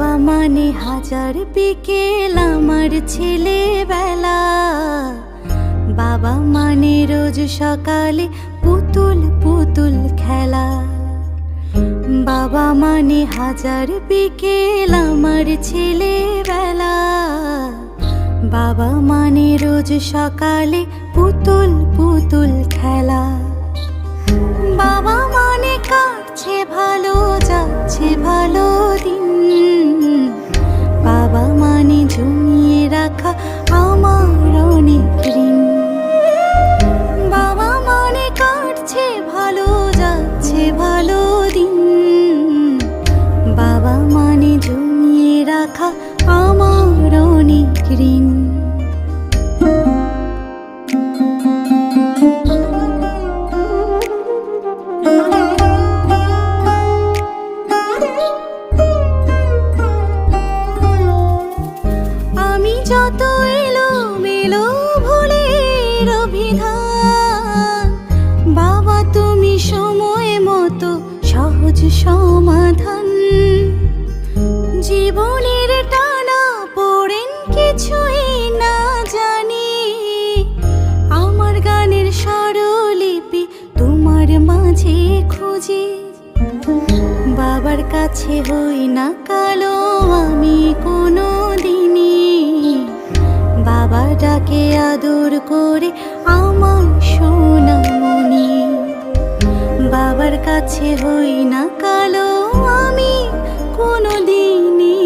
বাবা মানে হাজার বিকেল আমার ছেলেবেলা। বাবা মানে রোজ সকালে পুতুল পুতুল খেলা। বাবা মানে হাজার বিকেল আমার ছেলেবেলা। বাবা মানে রোজ সকালে পুতুল পুতুল খেলা। বাবা মানে কাটছে ভালো, যাচ্ছে ভালো দিন। বাবা মানে জমিয়ে রাখা আমার অনেক ঋণ। বাবা মানে কাটছে ভালো, যাচ্ছে ভালো দিন। বাবা মানে জমিয়ে রাখা আমার অনেক ঋণ। যত এলো মেলো ভুলের অভিধান, বাবা তুমি সময় মতো সহজ সমাধান। জীবনের টানা পড়েন কিছুই না জানি, আমার গানের স্বরলিপি তোমার মাঝে খুঁজি। বাবার কাছে হই না কালো আমি কোনো দিনই, বাবা ডাকে আদর করে আমার সোনামণি। বাবার কাছে হই না কালো আমি কোনো দিনই,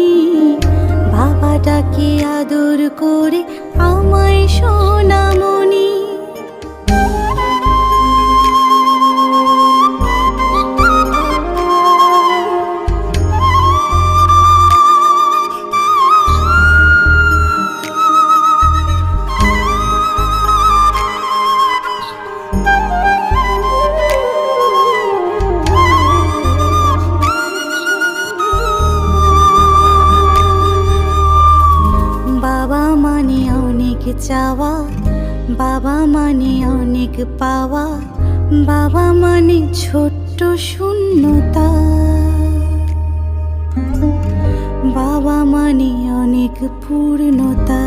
বাবা ডাকে আদর করে আমায় সোনামণি। বাবা মানে অনেক চাওয়া, বাবা মানে অনেক পাওয়া। বাবা মানে ছোট্ট শূন্যতা। বাবা মানে অনেক পূর্ণতা।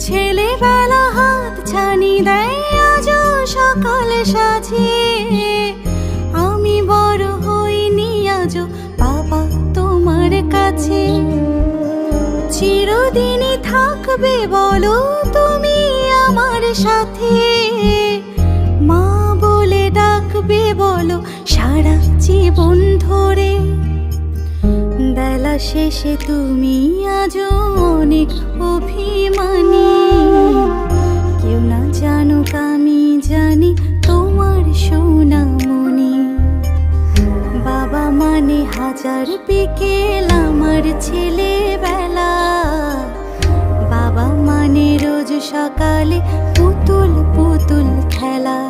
ছেলেবেলা হাত ছানি দেয় আজও সকাল সাজে, আমি বড় হইনি আজও বাবা তোমার কাছে। চিরদিনই থাকবে বলো তুমি আমার সাথে, মা বলে ডাকবে বলো সারা জীবন ধরে। বেলা শেষে তুমি আজও অনেক অভিমানী, কেউ না জানুক আমি জানি তোমার সোনামণি। বাবা মানে হাজার বিকেল আমার ছেলেবেলা। বাবা মানে রোজ সকালে পুতুল পুতুল খেলা।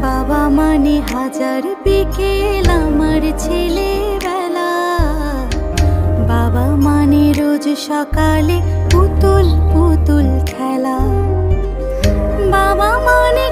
বাবা মানে হাজার বিকেল আমার ছেলেবেলা। বাবা মানে রোজ সকালে পুতুল পুতুল খেলা। বাবা মানে